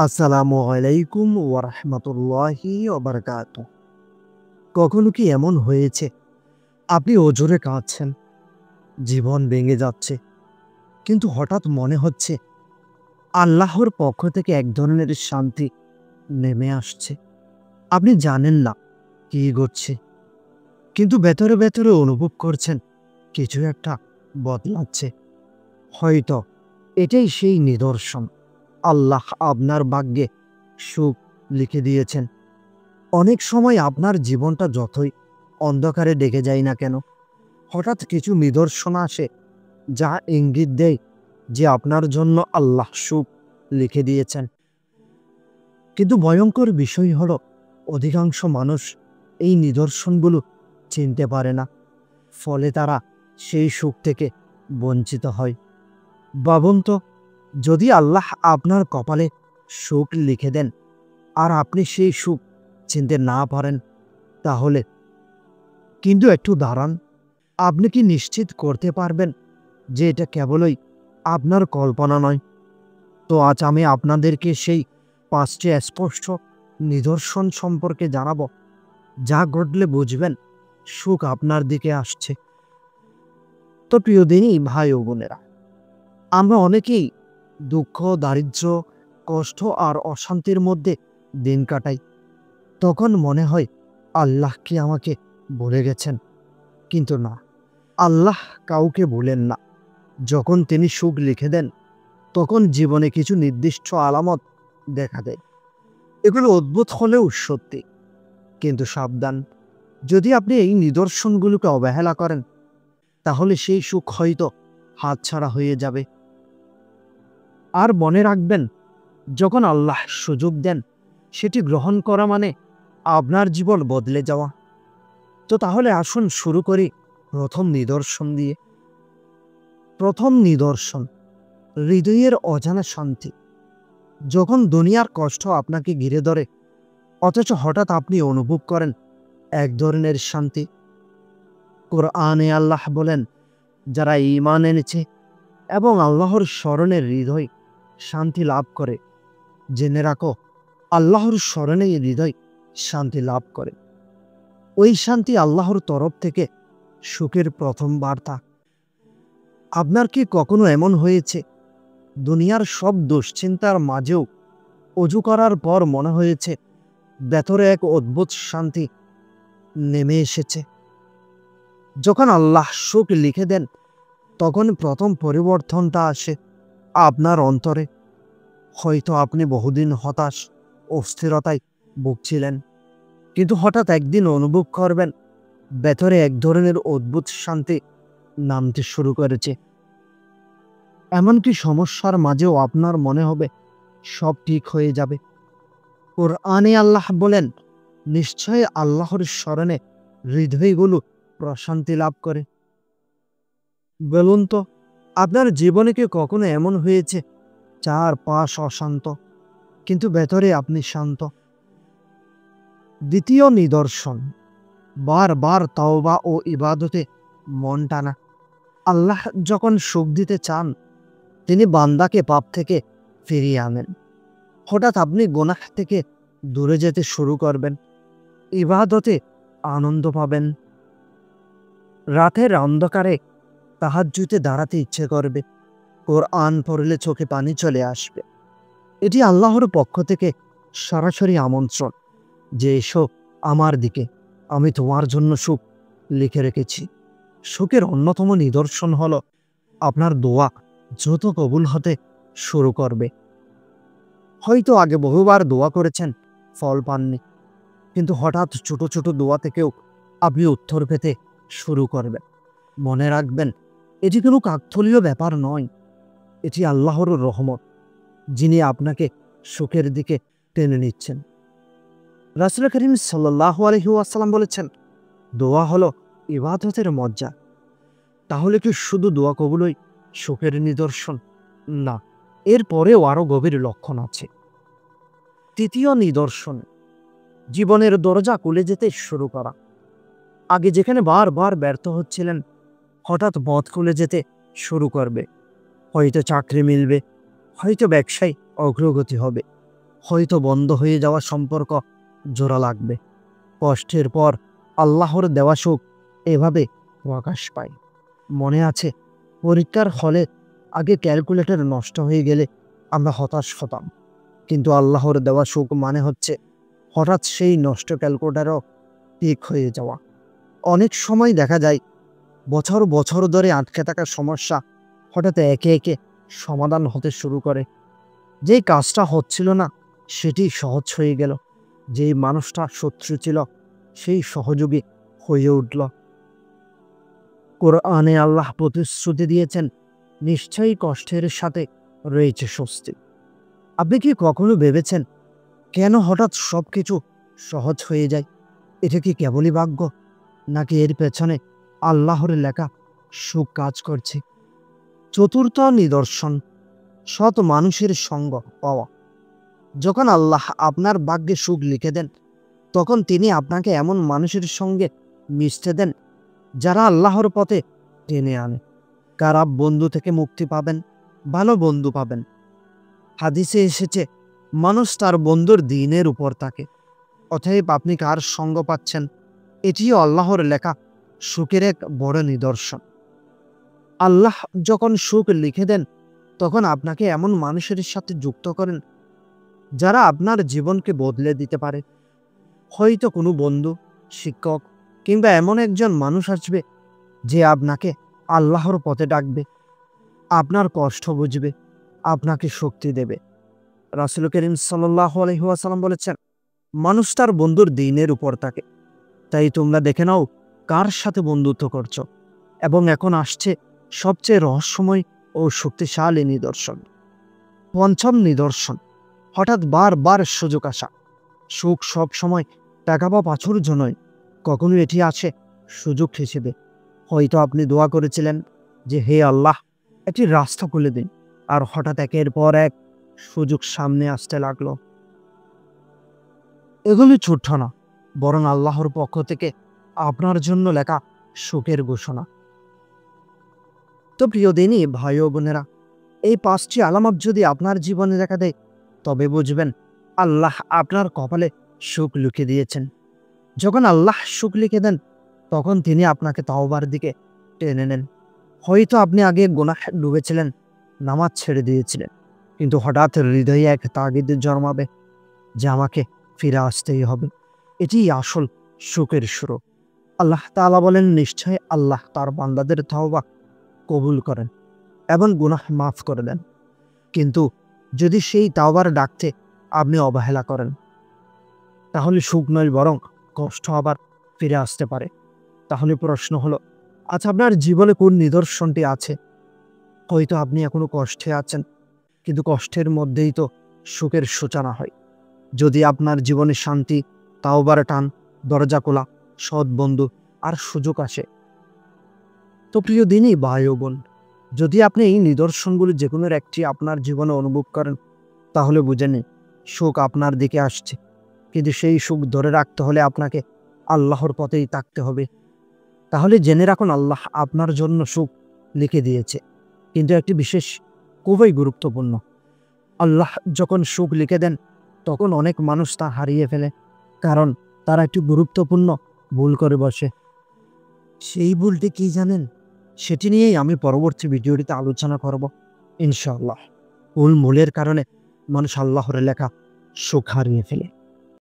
আসসালামু আলাইকুম ওয়া রাহমাতুল্লাহি ওয়া বারাকাতুহু। কখনো কি এমন হয়েছে আপনি অঝোরে কাঁদছেন, জীবন ভেঙে যাচ্ছে, কিন্তু হঠাৎ মনে হচ্ছে আল্লাহর পক্ষ থেকে এক ধরনের শান্তি নেমে আসছে। আপনি জানেন না কি ঘটছে, কিন্তু ভেতরে, ভেতরে অনুভব করছেন কিছু একটা বদলাচ্ছে। হয়তো এটাই সেই নিদর্শন আল্লাহ আপনার ভাগ্যে সুখ লিখে দিয়েছেন। অনেক সময় আপনার জীবনটা যতই অন্ধকারে ডেকে যায় না কেন, হঠাৎ কিছু নিদর্শন আসে যা ইঙ্গিত দেয় যে আপনার জন্য আল্লাহ সুখ লিখে দিয়েছেন। কিন্তু ভয়ঙ্কর বিষয় হলো অধিকাংশ মানুষ এই নিদর্শনগুলো চিনতে পারে না, ফলে তারা সেই সুখ থেকে বঞ্চিত হয়। ভাবুন তো, যদি আল্লাহ আপনার কপালে সুখ লিখে দেন আর আপনি সেই সুখ চিনতে না পারেন, তাহলে কিন্তু একটু দাঁড়ান, আপনি কি নিশ্চিত করতে পারবেন যে এটা কেবলই আপনার কল্পনা নয়? তো আজ আমি আপনাদেরকে সেই ৫টি স্পষ্ট নিদর্শন সম্পর্কে জানাবো, যা ঘটলে বুঝবেন সুখ আপনার দিকে আসছে। তো প্রিয় দিনই ভাই ও বোনেরা, আমরা অনেকেই দুঃখ, দারিদ্র্য, কষ্ট আর অশান্তির মধ্যে দিন কাটাই। তখন মনে হয় আল্লাহ কি আমাকে ভুলে গেছেন? কিন্তু না, আল্লাহ কাউকে ভুলেন না। যখন তিনি সুখ লিখে দেন, তখন জীবনে কিছু নির্দিষ্ট আলামত দেখা দেয়। এগুলো অদ্ভুত হলেও সত্যি। কিন্তু সাবধান, যদি আপনি এই নিদর্শনগুলোকে অবহেলা করেন, তাহলে সেই সুখ হয়তো হাতছাড়া হয়ে যাবে। আর মনে রাখবেন, যখন আল্লাহ সুযোগ দেন, সেটি গ্রহণ করা মানে আপনার জীবন বদলে যাওয়া। তো তাহলে আসুন শুরু করি প্রথম নিদর্শন দিয়ে। প্রথম নিদর্শন, হৃদয়ের অজানা শান্তি। যখন দুনিয়ার কষ্ট আপনাকে ঘিরে ধরে, অথচ হঠাৎ আপনি অনুভব করেন এক ধরনের শান্তি। কোরআনে আল্লাহ বলেন, যারা ঈমান এনেছে এবং আল্লাহর স্মরণে হৃদয় শান্তি লাভ করে, জেনে রাখো, আল্লাহর স্মরণে হৃদয় শান্তি লাভ করে। ওই শান্তি আল্লাহর তরফ থেকে সুখের প্রথম বার্তা। আপনার কি কখনো এমন হয়েছে, দুনিয়ার সব দুশ্চিন্তার মাঝেও অজু করার পর মনে হয়েছে ভেতরে এক অদ্ভুত শান্তি নেমে এসেছে? যখন আল্লাহ সুখ লিখে দেন, তখন প্রথম পরিবর্তনটা আসে আপনার অন্তরে। হয়তো আপনি বহুদিন হতাশ, অস্থিরতায় ভুগছিলেন, কিন্তু হঠাৎ একদিন অনুভব করবেন ভেতরে এক ধরনের অদ্ভুত শান্তি নামতে শুরু করেছে। এমনকি সমস্যার মাঝেও আপনার মনে হবে সব ঠিক হয়ে যাবে। কোরআনে আল্লাহ বলেন, নিশ্চয়ই আল্লাহর স্মরণে হৃদয়গুলো প্রশান্তি লাভ করে। বলুন তো, আপনার জীবনে কি কখনো এমন হয়েছে চারপাশ অশান্ত, কিন্তু ভেতরে আপনি শান্ত? দ্বিতীয় নিদর্শন, বারবার তওবা ও ইবাদতে মন টানা। আল্লাহ যখন সুখ দিতে চান, তিনি বান্দাকে পাপ থেকে ফিরিয়ে আনেন। হঠাৎ আপনি গুনাহ থেকে দূরে যেতে শুরু করবেন, ইবাদতে আনন্দ পাবেন। রাতের অন্ধকারে তাহাজ্জুদে দাঁড়াতে ইচ্ছে করবে, কোরআন পড়লে চোখে পানি চলে আসবে। এটি আল্লাহর পক্ষ থেকে সরাসরি আমন্ত্রণ যে এসো আমার দিকে, আমি তোমার জন্য সুখ লিখে রেখেছি। সুখের অন্যতম নিদর্শন হলো আপনার দোয়া দ্রুত কবুল হতে শুরু করবে। হয়তো আগে বহুবার দোয়া করেছেন, ফল পাননি, কিন্তু হঠাৎ ছোট ছোট দোয়া থেকেও আপনি উত্তর পেতে শুরু করবেন। মনে রাখবেন, এটি কোনো কাকতালীয় ব্যাপার নয়, এটি আল্লাহর রহমত, যিনি আপনাকে সুখের দিকে টেনে নিচ্ছেন। রাসূল করিম সাল্লাল্লাহু আলাইহি ওয়াসাল্লাম বলেছেন, দোয়া হলো ইবাদতের মজ্জা। তাহলে কি শুধু দোয়া কবুলই সুখের নিদর্শন? না, এর পরেও আরো গভীর লক্ষণ আছে। তৃতীয় নিদর্শন, জীবনের দরজা খুলে যেতে শুরু করা। আগে যেখানে বারবার ব্যর্থ হচ্ছিলেন, হঠাৎ পথ খুলে যেতে শুরু করবে। হয়তো চাকরি মিলবে, হয়তো ব্যবসায় অগ্রগতি হবে, হয়তো বন্ধ হয়ে যাওয়া সম্পর্ক জোড়া লাগবে। কষ্টের পর আল্লাহর দেওয়া সুখ এভাবে প্রকাশ পায়। মনে আছে, পরীক্ষার হলে আগে ক্যালকুলেটর নষ্ট হয়ে গেলে আমরা হতাশ হতাম, কিন্তু আল্লাহর দেওয়া সুখ মানে হচ্ছে হঠাৎ সেই নষ্ট ক্যালকুলেটরও ঠিক হয়ে যাওয়া। অনেক সময় দেখা যায় বছর বছর ধরে আটকে থাকা সমস্যা হঠাৎ একে একে সমাধান হতে শুরু করে। যেই কাজটা হচ্ছিল না সেটি সহজ হয়ে গেল। যেই মানুষটা শত্রু ছিল সেই সহযোগী হয়ে উঠল। কোরআনে আল্লাহ প্রতিশ্রুতি দিয়েছেন, নিশ্চয়ই কষ্টের সাথে রয়েছে স্বস্তি। আপনি কি কখনো ভেবেছেন কেন হঠাৎ সবকিছু সহজ হয়ে যায়? এটা কি কেবলই ভাগ্য, নাকি এর পেছনে আল্লাহর লেখা সুখ কাজ করছে? চতুর্থ নিদর্শন, সৎ মানুষের সঙ্গ পাওয়া। যখন আল্লাহ আপনার ভাগ্যে সুখ লিখে দেন, তখন তিনি আপনাকে এমন মানুষের সঙ্গে মিশতে দেন যারা আল্লাহর পথে টেনে আনে। খারাপ বন্ধু থেকে মুক্তি পাবেন, ভালো বন্ধু পাবেন। হাদিসে এসেছে, মানুষ তার বন্ধুর দিনের উপর থাকে। অতএব আপনি কার সঙ্গ পাচ্ছেন, এটিও আল্লাহর লেখা সুখের এক বড় নিদর্শন। আল্লাহ যখন সুখ লিখে দেন, তখন আপনাকে এমন মানুষের সাথে যুক্ত করেন যারা আপনার জীবনকে বদলে দিতে পারে। হয়তো কোনো বন্ধু, শিক্ষক কিংবা এমন একজন মানুষ আসবে যে আপনাকে আল্লাহর পথে ডাকবে, আপনার কষ্ট বুঝবে, আপনাকে শক্তি দেবে। রাসূল করিম সাল্লাল্লাহু আলাইহি ওয়াসাল্লাম বলেছেন, মানুষ তার বন্ধুর দিনের উপর থাকে। তাই তোমরা দেখে নাও কার সাথে বন্ধুত্ব করছো। এবং এখন আসছে সবচেয়ে রহস্যময় ও শক্তিশালী নিদর্শন। পঞ্চম নিদর্শন, হঠাৎ বারবার সুযোগ আসা। সুখ সব সময় টাকা বা প্রাচুর্য নয়, কখনো এটি আসে সুযোগ হিসেবে। হয়তো আপনি দোয়া করেছিলেন যে, হে আল্লাহ, একটি রাস্তা খুলে দিন, আর হঠাৎ একের পর এক সুযোগ সামনে আসতে লাগলো। এগুলি ছোট্ট না, বরং আল্লাহর পক্ষ থেকে আপনার জন্য লেখা সুখের ঘোষণা। তো প্রিয় দিনী ভাই ও বোনেরা, এই 5টি আলামত যদি আপনার জীবনে দেখা দেয়, তবে বুঝবেন আল্লাহ আপনার কপালে সুখ লিখে দিয়েছেন। যখন আল্লাহ সুখ লিখে দেন, তখন তিনি আপনাকে তাওবার দিকে টেনে নেন। হয়তো আপনি আগে গুনাহে ডুবেছিলেন, নামাজ ছেড়ে দিয়েছিলেন, কিন্তু হঠাৎ হৃদয়ে এক তাগিদ জন্মাবে যে আমাকে ফিরে আসতেই হবে। এটি আসল সুখের শুরু। আল্লাহ তাআলা বলেন, নিশ্চয় আল্লাহ তার বান্দাদের তাওবা কবুল করেন এবং গুনাহ মাফ করে দেন। কিন্তু যদি সেই তাওবার ডাকতে আপনি অবহেলা করেন, তাহলে সুখ নয় বরং কষ্ট আবার ফিরে আসতে পারে। তাহলে প্রশ্ন হলো, আচ্ছা, আপনার জীবনে কোন নিদর্শনটি আছে? হয়তো আপনি এখনো কষ্টে আছেন, কিন্তু কষ্টের মধ্যেই তো সুখের সূচনা হয়। যদি আপনার জীবনে শান্তি, তাওবার টান, দরজা খোলা, সৎ বন্ধু আর সুযোগ আসে। তো প্রিয় দিনই ভাই ও বোন, যদি আপনি এই নিদর্শনগুলি যে কোনো একটি আপনার জীবনে অনুভব করেন, তাহলে বুঝে নিন সুখ আপনার দিকে আসছে। কিন্তু সেই সুখ ধরে রাখতে হলে আপনাকে আল্লাহর পথেই থাকতে হবে। তাহলে জেনে রাখুন, আল্লাহ আপনার জন্য সুখ লিখে দিয়েছে, কিন্তু একটি বিশেষ, খুবই গুরুত্বপূর্ণ। আল্লাহ যখন সুখ লিখে দেন, তখন অনেক মানুষ তা হারিয়ে ফেলে, কারণ তারা একটি গুরুত্বপূর্ণ ভুল করে বসে। সেই ভুলটি কি জানেন? সেটি নিয়েই আমি পরবর্তী ভিডিওটিতে আলোচনা করব ইনশাআল্লাহ। ভুলের কারণে মানুষ আল্লাহর লেখা সুখ হারিয়ে ফেলে।